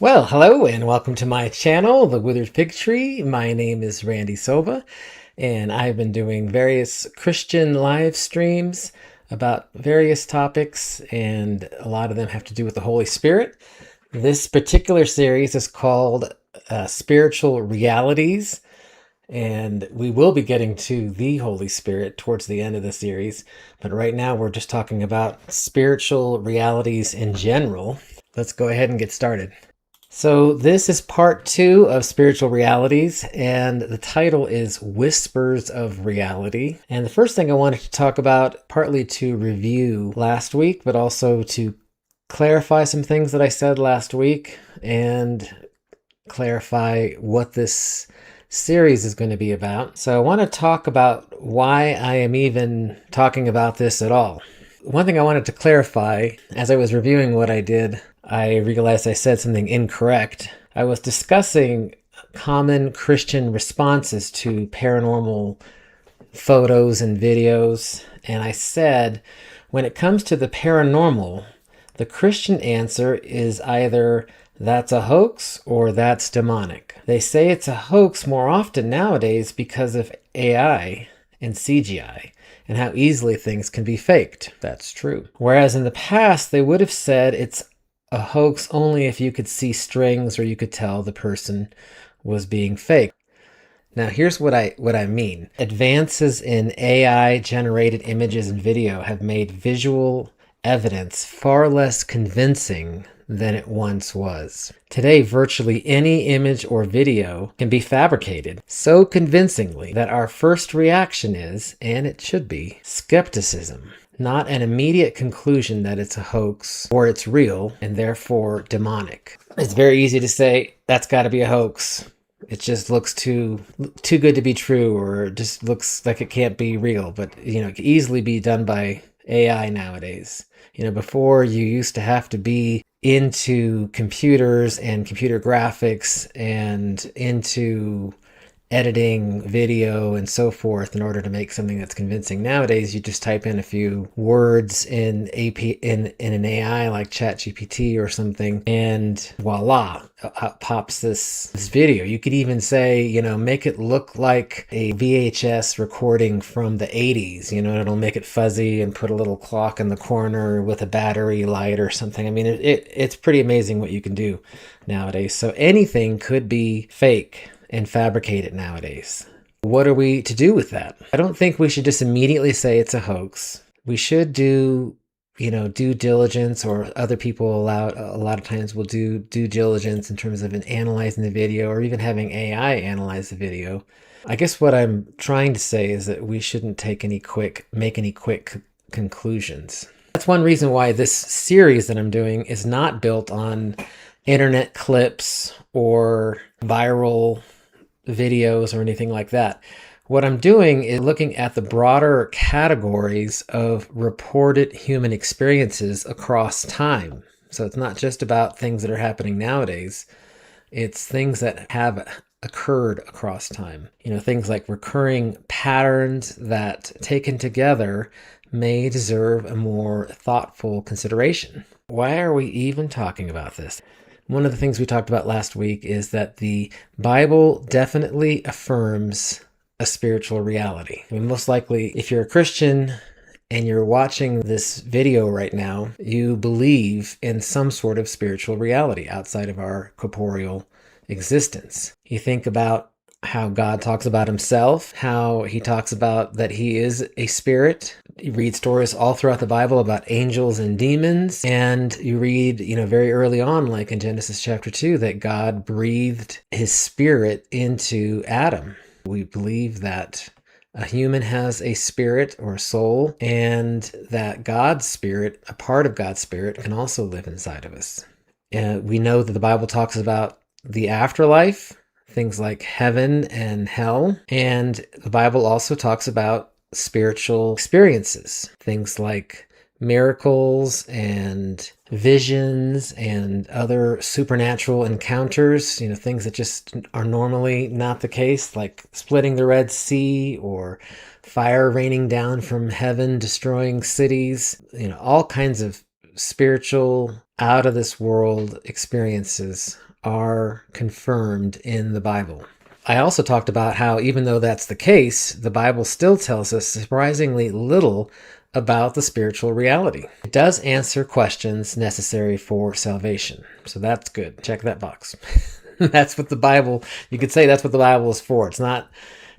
Well, hello and welcome to my channel, The Withered Fig Tree. My name is Randy Silva, and I've been doing various Christian live streams about various topics, and a lot of them have to do with the Holy Spirit. This particular series is called Spiritual Realities, and we will be getting to the Holy Spirit towards the end of the series, but right now we're just talking about spiritual realities in general. Let's go ahead and get started. So this is part 2 of Spiritual Realities, and the title is Whispers of Reality. And the first thing I wanted to talk about, partly to review last week, but also to clarify some things that I said last week and clarify what this series is going to be about. So I want to talk about why I am even talking about this at all. One thing I wanted to clarify, as I was reviewing what I did, I realized I said something incorrect. I was discussing common Christian responses to paranormal photos and videos, and I said, when it comes to the paranormal, the Christian answer is either that's a hoax or that's demonic. They say it's a hoax more often nowadays because of AI and CGI and how easily things can be faked. That's true. Whereas in the past, they would have said it's a hoax only if you could see strings or you could tell the person was being fake. Now here's what I mean. Advances in AI generated images and video have made visual evidence far less convincing than it once was. Today, virtually any image or video can be fabricated so convincingly that our first reaction is, and it should be, skepticism. Not an immediate conclusion that it's a hoax or it's real and therefore demonic. It's very easy to say, that's got to be a hoax. It just looks too good to be true, or it just looks like it can't be real. But, it can easily be done by AI nowadays. Before you used to have to be into computers and computer graphics and into editing video and so forth in order to make something that's convincing. Nowadays, you just type in a few words in an AI like ChatGPT or something, and voila, out pops this video. You could even say, make it look like a VHS recording from the 80s. It'll make it fuzzy and put a little clock in the corner with a battery light or something. I mean, it's pretty amazing what you can do nowadays. So anything could be fake and fabricate it nowadays. What are we to do with that? I don't think we should just immediately say it's a hoax. We should do, due diligence, or other people a lot of times will do due diligence in terms of analyzing the video or even having AI analyze the video. I guess what I'm trying to say is that we shouldn't make any quick conclusions. That's one reason why this series that I'm doing is not built on internet clips or viral videos or anything like that. What I'm doing is looking at the broader categories of reported human experiences across time. So it's not just about things that are happening nowadays. It's things that have occurred across time. Things like recurring patterns that, taken together, may deserve a more thoughtful consideration. Why are we even talking about this? One of the things we talked about last week is that the Bible definitely affirms a spiritual reality. I mean, most likely, if you're a Christian and you're watching this video right now, you believe in some sort of spiritual reality outside of our corporeal existence. You think about how God talks about himself, how he talks about that he is a spirit. You read stories all throughout the Bible about angels and demons, and you read, very early on, like in Genesis chapter 2, that God breathed his spirit into Adam. We believe that a human has a spirit or a soul, and that God's spirit, a part of God's spirit, can also live inside of us. We know that the Bible talks about the afterlife, things like heaven and hell. And the Bible also talks about spiritual experiences, things like miracles and visions and other supernatural encounters, things that just are normally not the case, like splitting the Red Sea or fire raining down from heaven, destroying cities, all kinds of spiritual out of this world experiences are confirmed in the Bible. I also talked about how even though that's the case, the Bible still tells us surprisingly little about the spiritual reality. It does answer questions necessary for salvation. So that's good. Check that box. That's what the Bible, you could say that's what the Bible is for. It's not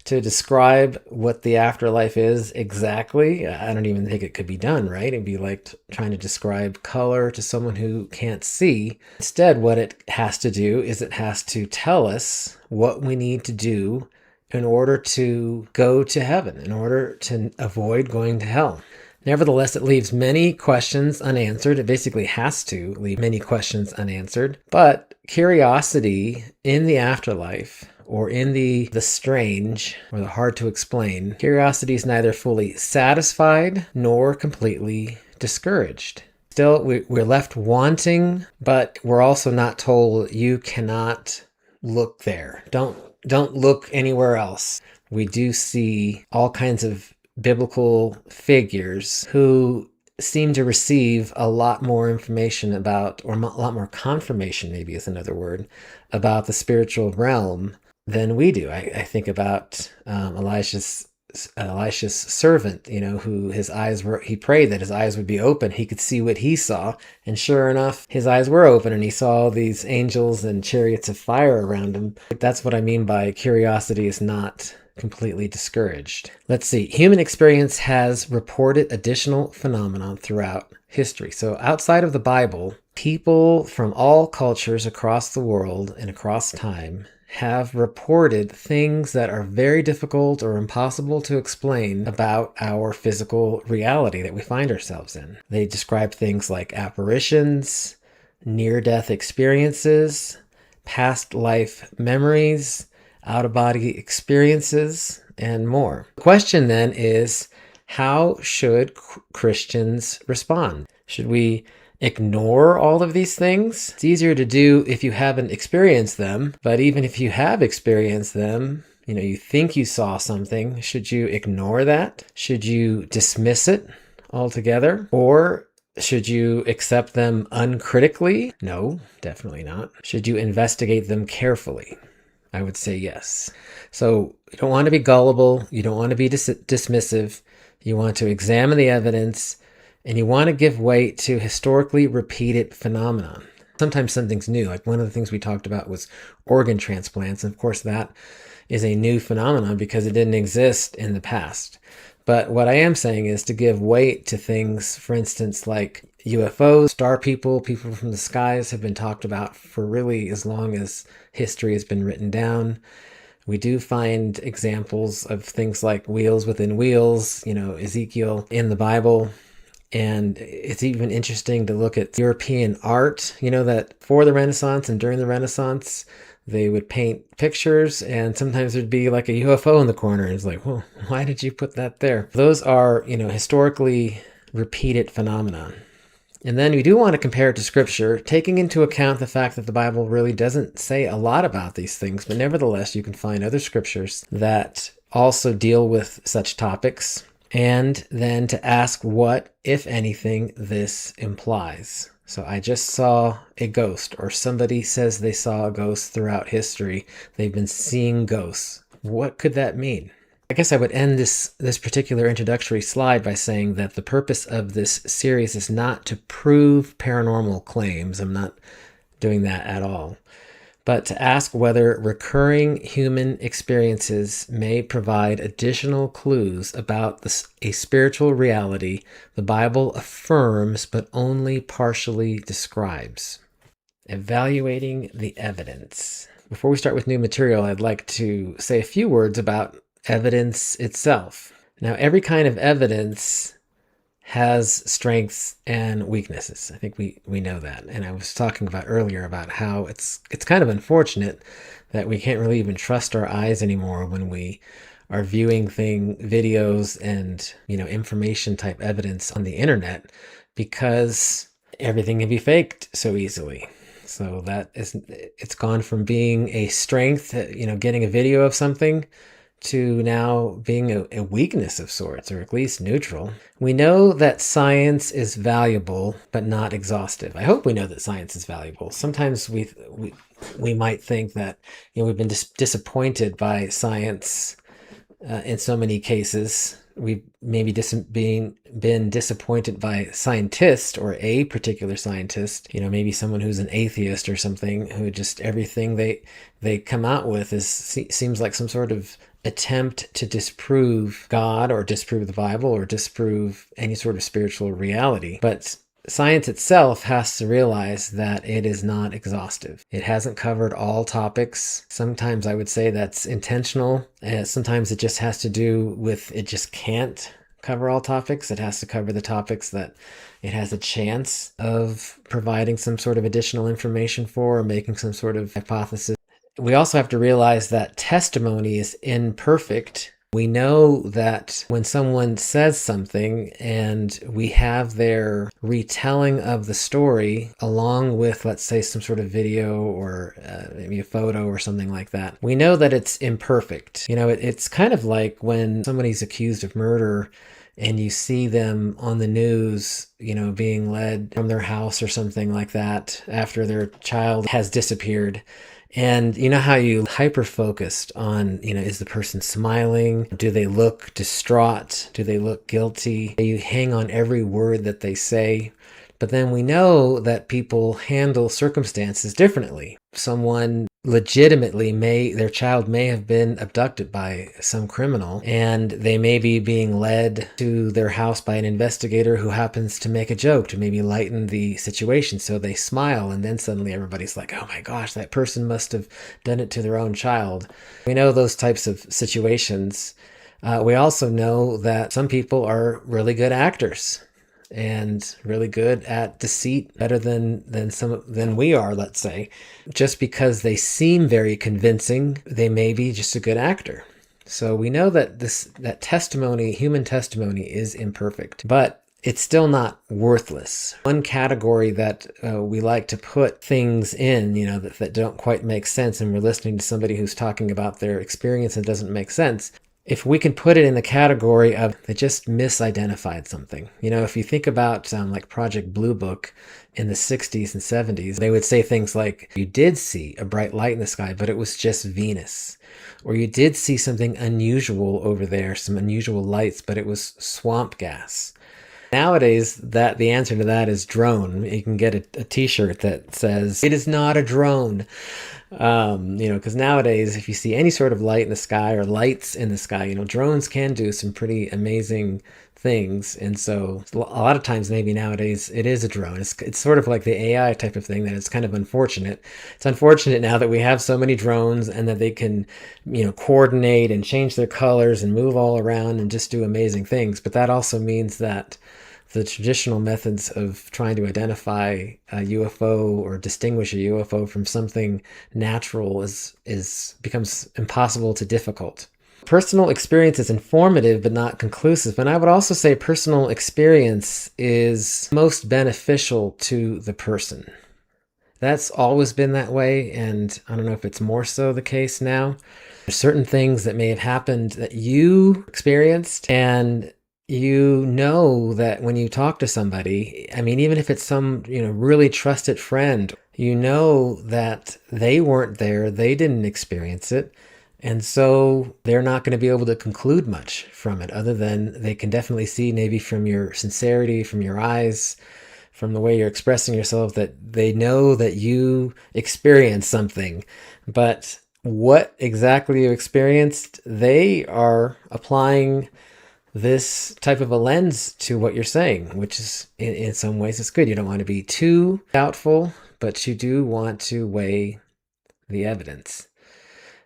to describe what the afterlife is exactly. I don't even think it could be done, right? It'd be like trying to describe color to someone who can't see. Instead, what it has to do is it has to tell us what we need to do in order to go to heaven, in order to avoid going to hell. Nevertheless, it leaves many questions unanswered. It basically has to leave many questions unanswered. But curiosity in the afterlife, or in the strange, or the hard to explain, curiosity is neither fully satisfied nor completely discouraged. Still, we're left wanting, but we're also not told you cannot look there. Don't look anywhere else. We do see all kinds of biblical figures who seem to receive a lot more information about, or a lot more confirmation, maybe is another word, about the spiritual realm than we do. I think about Elisha's servant, who his eyes were, he prayed that his eyes would be open. He could see what he saw. And sure enough, his eyes were open and he saw these angels and chariots of fire around him. That's what I mean by curiosity is not completely discouraged. Let's see. Human experience has reported additional phenomena throughout history. So outside of the Bible, people from all cultures across the world and across time have reported things that are very difficult or impossible to explain about our physical reality that we find ourselves in. They describe things like apparitions, near-death experiences, past life memories, out-of-body experiences, and more. The question then is, how should Christians respond? Should we ignore all of these things? It's easier to do if you haven't experienced them, but even if you have experienced them, you think you saw something, should you ignore that? Should you dismiss it altogether? Or should you accept them uncritically? No, definitely not. Should you investigate them carefully? I would say yes. So you don't want to be gullible. You don't want to be dismissive. You want to examine the evidence, and you want to give weight to historically repeated phenomena. Sometimes something's new. Like one of the things we talked about was organ transplants. And of course, that is a new phenomenon because it didn't exist in the past. But what I am saying is to give weight to things, for instance, like UFOs, star people from the skies have been talked about for really as long as history has been written down. We do find examples of things like wheels within wheels, Ezekiel in the Bible. And it's even interesting to look at European art, that for the Renaissance and during the Renaissance, they would paint pictures and sometimes there'd be like a UFO in the corner. And it's like, well, why did you put that there? Those are, historically repeated phenomena. And then we do want to compare it to Scripture, taking into account the fact that the Bible really doesn't say a lot about these things, but nevertheless, you can find other scriptures that also deal with such topics. And then to ask what, if anything, this implies. So I just saw a ghost, or somebody says they saw a ghost throughout history. They've been seeing ghosts. What could that mean? I guess I would end this particular introductory slide by saying that the purpose of this series is not to prove paranormal claims. I'm not doing that at all. But to ask whether recurring human experiences may provide additional clues about a spiritual reality the Bible affirms but only partially describes. Evaluating the evidence. Before we start with new material, I'd like to say a few words about evidence itself. Now, every kind of evidence has strengths and weaknesses. I think we know that. And I was talking about earlier about how it's kind of unfortunate that we can't really even trust our eyes anymore when we are viewing videos and, information type evidence on the internet, because everything can be faked so easily. So it's gone from being a strength, getting a video of something, to now being a weakness of sorts, or at least neutral. We know that science is valuable, but not exhaustive. I hope we know that science is valuable. Sometimes we might think that we've been disappointed by science in so many cases. We've maybe been disappointed by scientists, or a particular scientist, maybe someone who's an atheist or something, who just everything they come out with seems like some sort of attempt to disprove God, or disprove the Bible, or disprove any sort of spiritual reality. But science itself has to realize that it is not exhaustive. It hasn't covered all topics. Sometimes I would say that's intentional. Sometimes it just has to do with it just can't cover all topics. It has to cover the topics that it has a chance of providing some sort of additional information for, or making some sort of hypothesis. We also have to realize that testimony is imperfect. We know that when someone says something and we have their retelling of the story along with, let's say, some sort of video, or maybe a photo or something like that, we know that it's imperfect. It's kind of like when somebody's accused of murder and you see them on the news, being led from their house or something like that after their child has disappeared. And you know how you hyper-focused on, is the person smiling? Do they look distraught? Do they look guilty? You hang on every word that they say. But then we know that people handle circumstances differently. Someone legitimately their child may have been abducted by some criminal, and they may be being led to their house by an investigator who happens to make a joke to maybe lighten the situation. So they smile, and then suddenly everybody's like, oh my gosh, that person must have done it to their own child. We know those types of situations. We also know that some people are really good actors and really good at deceit, better than we are, let's say. Just because they seem very convincing, they may be just a good actor. So we know that that testimony, human testimony, is imperfect, but it's still not worthless. One category that we like to put things in, that don't quite make sense, and we're listening to somebody who's talking about their experience and it doesn't make sense. If we can put it in the category of they just misidentified something. If you think about like Project Blue Book in the 60s and 70s, they would say things like, you did see a bright light in the sky, but it was just Venus. Or you did see something unusual over there, some unusual lights, but it was swamp gas. Nowadays, the answer to that is drone. You can get a t-shirt that says, it is not a drone. Because nowadays, if you see any sort of light in the sky or lights in the sky, drones can do some pretty amazing things. And so a lot of times, maybe nowadays, it is a drone. It's sort of like the AI type of thing, that it's kind of unfortunate. It's unfortunate now that we have so many drones and that they can, coordinate and change their colors and move all around and just do amazing things. But that also means that the traditional methods of trying to identify a UFO or distinguish a UFO from something natural becomes impossible to difficult. Personal experience is informative but not conclusive. And I would also say personal experience is most beneficial to the person. That's always been that way, and I don't know if it's more so the case now. There's certain things that may have happened that you experienced, and that when you talk to somebody, even if it's some, really trusted friend, that they weren't there, they didn't experience it. And so they're not going to be able to conclude much from it, other than they can definitely see, maybe from your sincerity, from your eyes, from the way you're expressing yourself, that they know that you experienced something. But what exactly you experienced, they are applying this type of a lens to what you're saying, which is in some ways it's good. You don't want to be too doubtful, but you do want to weigh the evidence.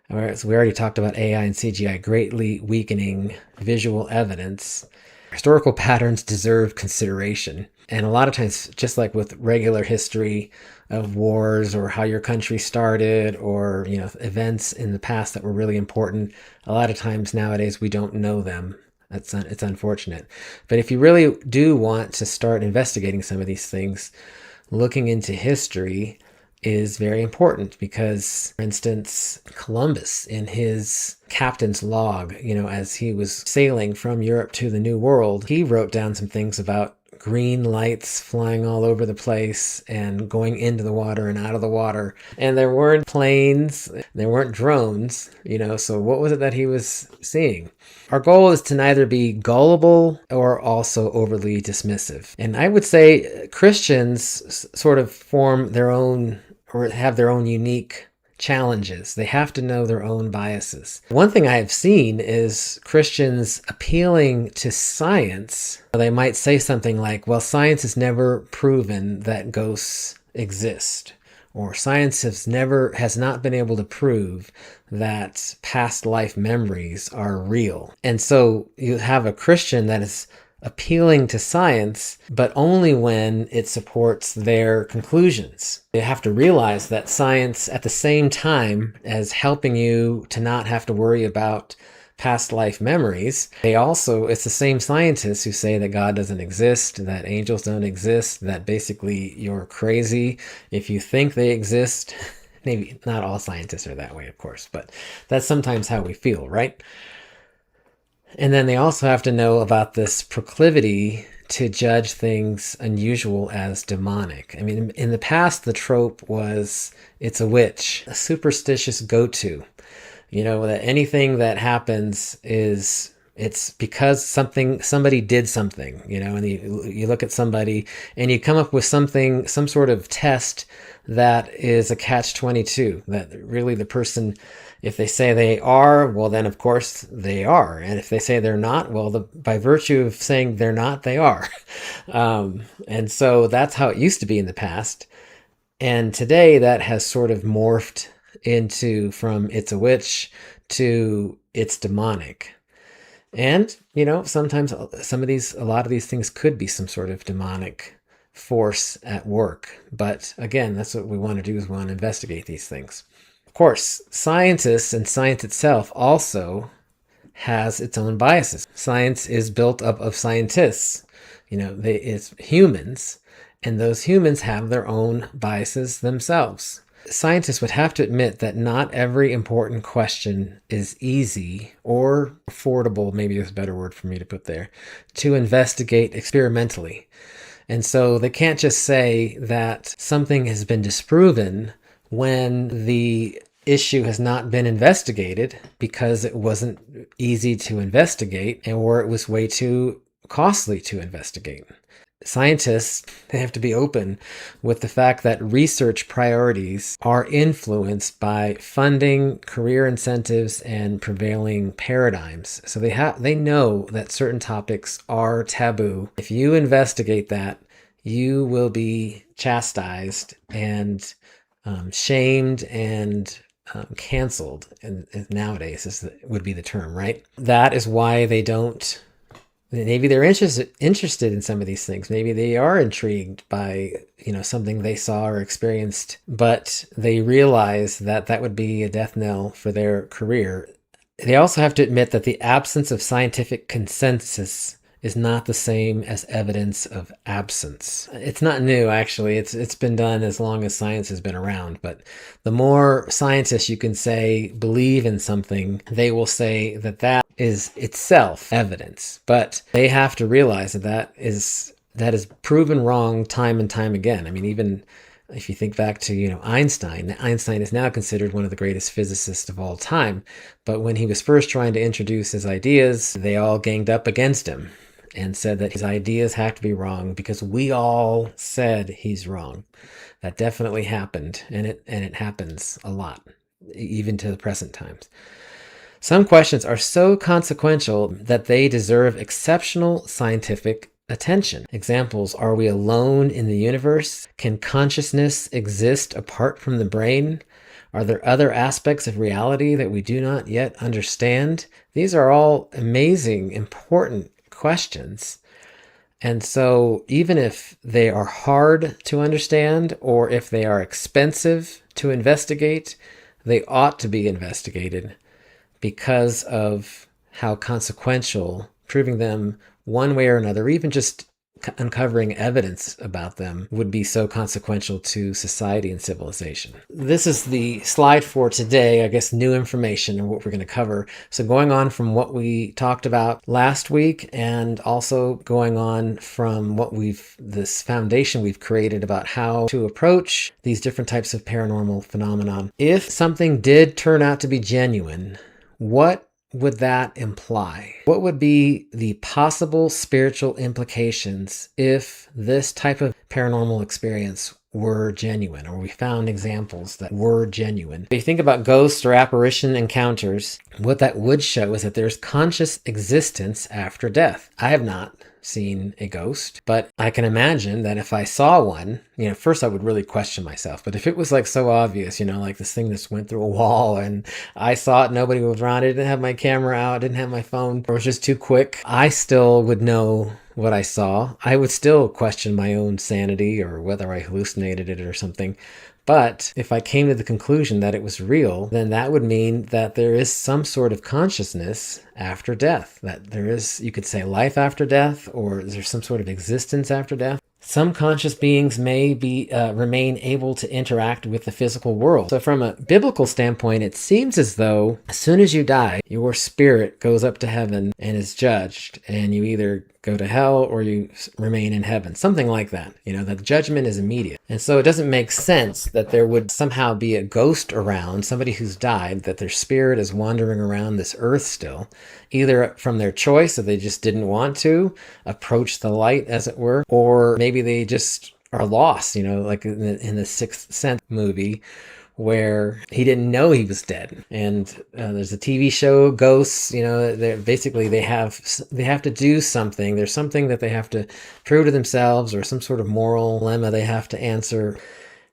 All right, so we already talked about AI and CGI greatly weakening visual evidence. Historical patterns deserve consideration. And a lot of times, just like with regular history of wars or how your country started, or events in the past that were really important, a lot of times nowadays we don't know them. It's unfortunate. But if you really do want to start investigating some of these things, looking into history, is very important because, for instance, Columbus in his captain's log, as he was sailing from Europe to the New World, he wrote down some things about green lights flying all over the place and going into the water and out of the water. And there weren't planes, there weren't drones, so what was it that he was seeing? Our goal is to neither be gullible or also overly dismissive. And I would say Christians sort of form their own or have their own unique challenges. They have to know their own biases. One thing I have seen is Christians appealing to science. They might say something like, well, science has never proven that ghosts exist, or science has not been able to prove that past life memories are real. And so you have a Christian that is appealing to science, but only when it supports their conclusions. You have to realize that science, at the same time as helping you to not have to worry about past life memories, it's the same scientists who say that God doesn't exist, that angels don't exist, that basically you're crazy if you think they exist. Maybe not all scientists are that way, of course, but that's sometimes how we feel, right? And then they also have to know about this proclivity to judge things unusual as demonic. I mean, in the past, the trope was it's a witch, a superstitious go-to. That anything that happens it's because somebody did something, and you look at somebody and you come up with some sort of test that is a catch-22, that really the person, if they say they are, well, then of course they are. And if they say they're not, well, by virtue of saying they're not, they are. And so that's how it used to be in the past. And today that has sort of morphed into from it's a witch to it's demonic. And, sometimes a lot of these things could be some sort of demonic force at work. But again, that's what we want to do, is we want to investigate these things. Of course, scientists and science itself also has its own biases. Science is built up of scientists. It's humans, and those humans have their own biases themselves. Scientists would have to admit that not every important question is easy or affordable, maybe is a better word for me to put there, to investigate experimentally. And so they can't just say that something has been disproven when the issue has not been investigated because it wasn't easy to investigate or it was way too costly to investigate. Scientists, they have to be open with the fact that research priorities are influenced by funding, career incentives, and prevailing paradigms. So they know that certain topics are taboo. If you investigate that, you will be chastised and shamed and canceled. And nowadays would be the term, right? That is why they don't. Maybe they're interested in some of these things. Maybe they are intrigued by, something they saw or experienced, but they realize that would be a death knell for their career. They also have to admit that the absence of scientific consensus is not the same as evidence of absence. It's not new, actually. It's been done as long as science has been around. But the more scientists you can say believe in something, they will say that is itself evidence. But they have to realize that is proven wrong time and time again. I mean, even if you think back to, Einstein is now considered one of the greatest physicists of all time. But when he was first trying to introduce his ideas, they all ganged up against him and said that his ideas have to be wrong because we all said he's wrong. That definitely happened, and it happens a lot, even to the present times. Some questions are so consequential that they deserve exceptional scientific attention. Examples: are we alone in the universe? Can consciousness exist apart from the brain? Are there other aspects of reality that we do not yet understand? These are all amazing, important questions. And so even if they are hard to understand or if they are expensive to investigate, they ought to be investigated because of how consequential proving them one way or another, even just uncovering evidence about them would be so consequential to society and civilization. This is the slide for today, I guess, new information and what we're going to cover. So going on from what we talked about last week, and also going on from what this foundation we've created about how to approach these different types of paranormal phenomenon. If something did turn out to be genuine, what would that imply? What would be the possible spiritual implications if this type of paranormal experience were genuine, or we found examples that were genuine? If you think about ghosts or apparition encounters, what that would show is that there's conscious existence after death. I have not seen a ghost, but I can imagine that if I saw one, first I would really question myself. But if it was like so obvious, like this thing that went through a wall and I saw it, nobody was around, I didn't have my camera out, I didn't have my phone, or it was just too quick, I still would know what I saw. I would still question my own sanity or whether I hallucinated it or something. But if I came to the conclusion that it was real, then that would mean that there is some sort of consciousness after death, that there is, you could say, life after death, or is there some sort of existence after death? Some conscious beings may remain able to interact with the physical world. So from a biblical standpoint, it seems as though as soon as you die, your spirit goes up to heaven and is judged, and you either go to hell or you remain in heaven. Something like that. The judgment is immediate. And so it doesn't make sense that there would somehow be a ghost around, somebody who's died, that their spirit is wandering around this earth still, either from their choice, that they just didn't want to approach the light, as it were, or maybe they just are lost, like in the Sixth Sense movie, where he didn't know he was dead. And there's a TV show, Ghosts, they have to do something. There's something that they have to prove to themselves, or some sort of moral dilemma they have to answer.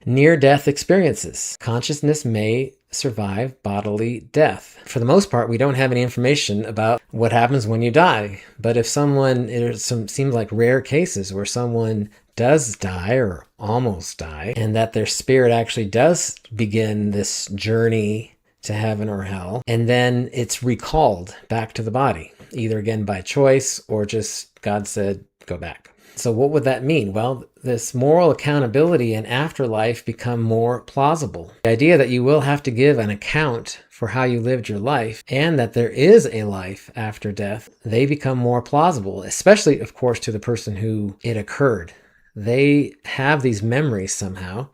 Near-death experiences. Consciousness may survive bodily death. For the most part, we don't have any information about what happens when you die. But if seems like rare cases where someone does die or almost die, and that their spirit actually does begin this journey to heaven or hell, and then it's recalled back to the body, either again by choice or just God said, go back. So what would that mean? Well, this moral accountability and afterlife become more plausible. The idea that you will have to give an account for how you lived your life, and that there is a life after death, they become more plausible, especially, of course, to the person who it occurred. They have these memories somehow,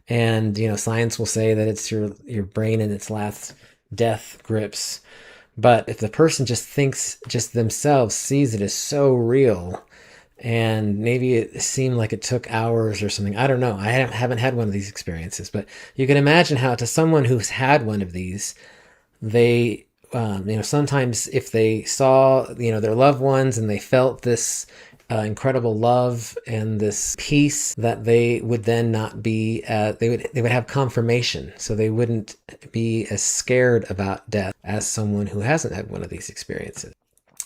and science will say that it's your brain in its last death grips. But if the person just thinks, just themselves sees it as so real, and maybe it seemed like it took hours or something, I don't know, I haven't had one of these experiences, but you can imagine how to someone who's had one of these, they sometimes if they saw their loved ones and they felt this incredible love and this peace, that they would then not be they would have confirmation, so they wouldn't be as scared about death as someone who hasn't had one of these experiences.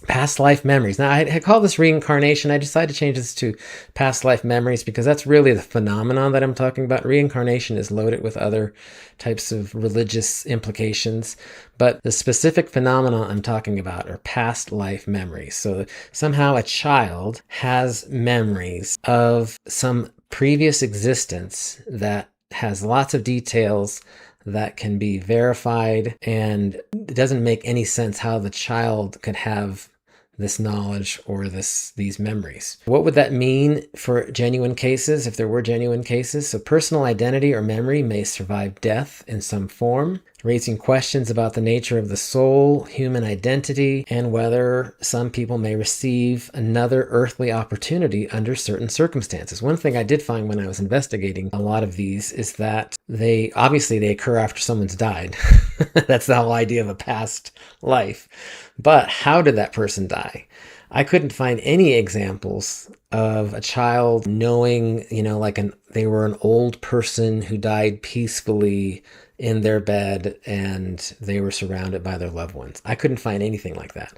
Past life memories. Now, I call this reincarnation. I decided to change this to past life memories because that's really the phenomenon that I'm talking about. Reincarnation is loaded with other types of religious implications, but the specific phenomenon I'm talking about are past life memories. So somehow a child has memories of some previous existence that has lots of details that can be verified, and it doesn't make any sense how the child could have this knowledge or these memories. What would that mean for genuine cases, if there were genuine cases? So personal identity or memory may survive death in some form, raising questions about the nature of the soul, human identity, and whether some people may receive another earthly opportunity under certain circumstances. One thing I did find when I was investigating a lot of these is that they occur after someone's died. That's the whole idea of a past life. But how did that person die? I couldn't find any examples of a child knowing, they were an old person who died peacefully in their bed and they were surrounded by their loved ones. I couldn't find anything like that.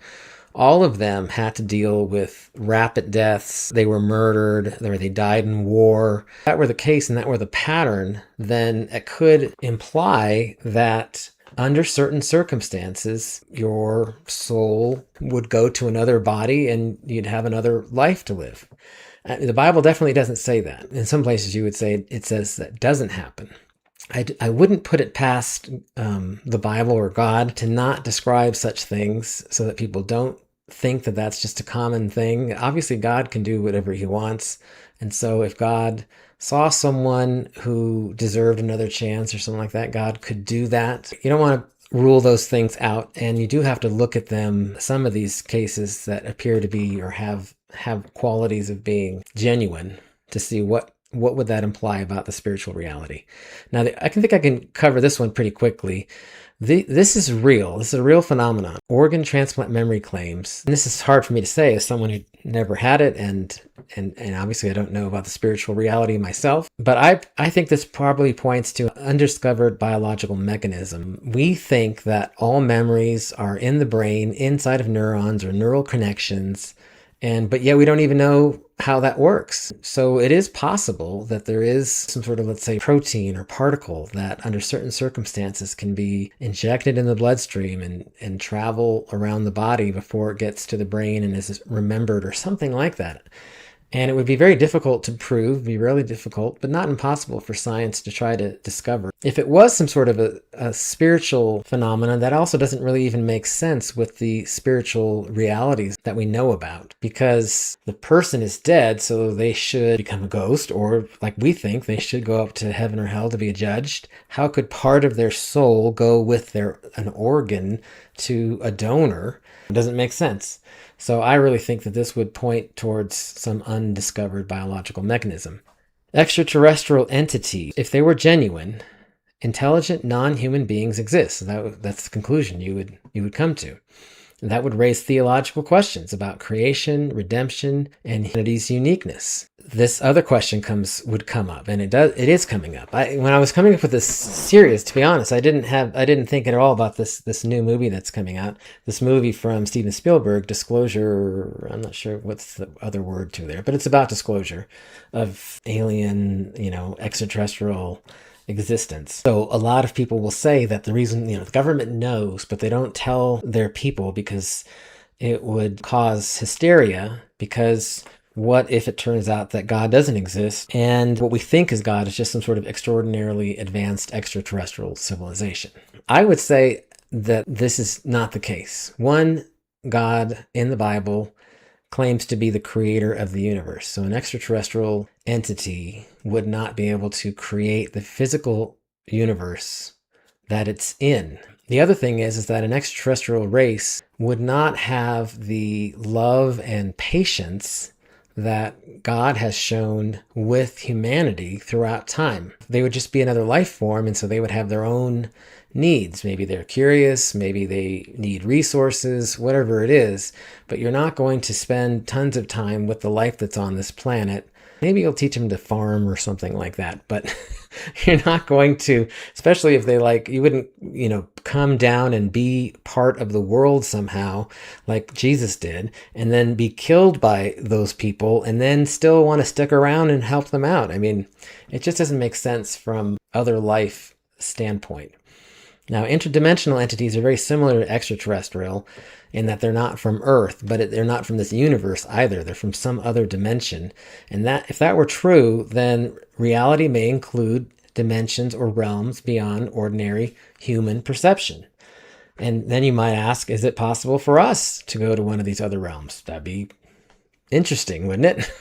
All of them had to deal with rapid deaths. They were murdered, or they died in war. If that were the case and that were the pattern, then it could imply that under certain circumstances, your soul would go to another body and you'd have another life to live. The Bible definitely doesn't say that. In some places, you would say it says that doesn't happen. I wouldn't put it past the Bible or God to not describe such things so that people don't think that that's just a common thing. Obviously, God can do whatever he wants. And so if God saw someone who deserved another chance or something like that, God could do that. You don't want to rule those things out, and you do have to look at them, some of these cases that appear to be or have qualities of being genuine, to see what would that imply about the spiritual reality. Now, I think I can cover this one pretty quickly. This is real. This is a real phenomenon. Organ transplant memory claims. And this is hard for me to say as someone who never had it, and obviously I don't know about the spiritual reality myself. But I think this probably points to an undiscovered biological mechanism. We think that all memories are in the brain, inside of neurons or neural connections, but yet we don't even know how that works. So it is possible that there is some sort of, let's say, protein or particle that under certain circumstances can be injected in the bloodstream and travel around the body before it gets to the brain and is remembered or something like that. And it would be very difficult to prove, be really difficult, but not impossible for science to try to discover. If it was some sort of a spiritual phenomenon, that also doesn't really even make sense with the spiritual realities that we know about. Because the person is dead, so they should become a ghost, or like we think, they should go up to heaven or hell to be judged. How could part of their soul go with an organ to a donor? It doesn't make sense. So I really think that this would point towards some undiscovered biological mechanism. Extraterrestrial entities, if they were genuine, intelligent non-human beings exist. That's the conclusion you would come to. And that would raise theological questions about creation, redemption, and humanity's uniqueness. This other question would come up, and it is coming up. When I was coming up with this series, to be honest, I didn't think at all about this new movie that's coming out. This movie from Steven Spielberg, Disclosure. I'm not sure what's the other word to there, but it's about disclosure of alien, extraterrestrial existence. So a lot of people will say that the reason, the government knows, but they don't tell their people because it would cause hysteria. Because what if it turns out that God doesn't exist and what we think is God is just some sort of extraordinarily advanced extraterrestrial civilization? I would say that this is not the case. One, God in the Bible claims to be the creator of the universe. So an extraterrestrial entity would not be able to create the physical universe that it's in. The other thing is that an extraterrestrial race would not have the love and patience that God has shown with humanity throughout time. They would just be another life form, and so they would have their own needs. Maybe they're curious, maybe they need resources, whatever it is, but you're not going to spend tons of time with the life that's on this planet. Maybe you'll teach them to farm or something like that, but you're not going to, especially if you wouldn't, come down and be part of the world somehow, like Jesus did, and then be killed by those people and then still want to stick around and help them out. I mean, it just doesn't make sense from other life standpoint. Now, interdimensional entities are very similar to extraterrestrial in that they're not from Earth, but they're not from this universe either. They're from some other dimension. And that, if that were true, then reality may include dimensions or realms beyond ordinary human perception. And then you might ask, is it possible for us to go to one of these other realms? That'd be interesting, wouldn't it?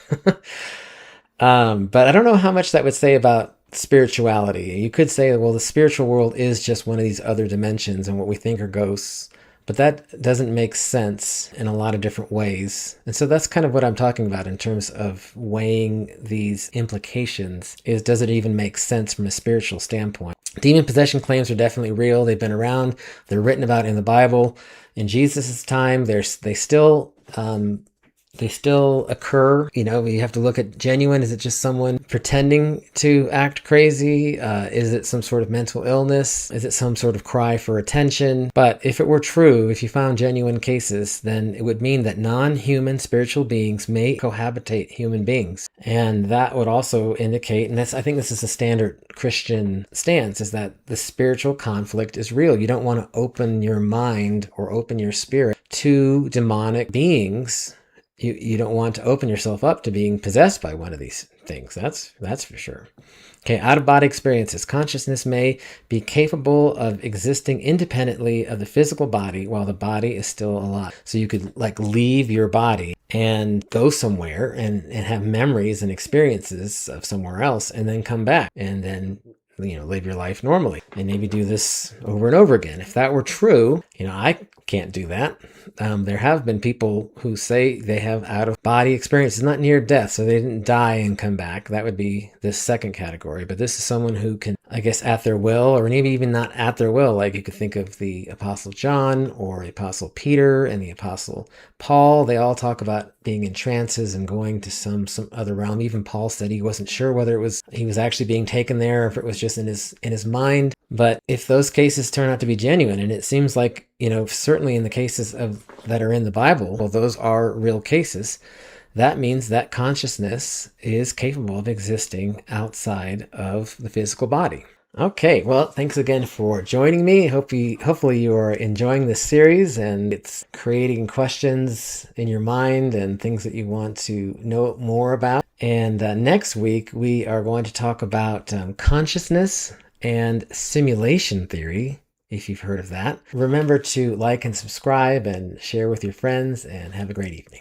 But I don't know how much that would say about spirituality. You could say, well, the spiritual world is just one of these other dimensions and what we think are ghosts, but that doesn't make sense in a lot of different ways. And so that's kind of what I'm talking about in terms of weighing these implications, is does it even make sense from a spiritual standpoint? Demon possession claims are definitely real. They've been around. They're written about in the Bible. In Jesus' time, they still occur. You have to look at genuine. Is it just someone pretending to act crazy? Is it some sort of mental illness? Is it some sort of cry for attention? But if it were true, if you found genuine cases, then it would mean that non-human spiritual beings may cohabitate human beings. And that would also indicate, and I think this is a standard Christian stance, is that the spiritual conflict is real. You don't want to open your mind or open your spirit to demonic beings You don't want to open yourself up to being possessed by one of these things. That's for sure. Okay, out-of-body experiences. Consciousness may be capable of existing independently of the physical body while the body is still alive. So you could like leave your body and go somewhere and have memories and experiences of somewhere else and then come back and then live your life normally and maybe do this over and over again. If that were true, I can't do that. There have been people who say they have out-of-body experiences, not near death, so they didn't die and come back. That would be this second category. But this is someone who can, I guess, at their will, or maybe even not at their will. Like you could think of the Apostle John or the Apostle Peter and the Apostle Paul. They all talk about being in trances and going to some other realm. Even Paul said he wasn't sure whether he was actually being taken there, or if it was just in his mind. But if those cases turn out to be genuine, and it seems like, certainly in the cases that are in the Bible, well, those are real cases, that means that consciousness is capable of existing outside of the physical body. Okay, well, thanks again for joining me. Hopefully you are enjoying this series and it's creating questions in your mind and things that you want to know more about. And next week we are going to talk about consciousness and simulation theory, if you've heard of that. Remember to like and subscribe and share with your friends, and have a great evening.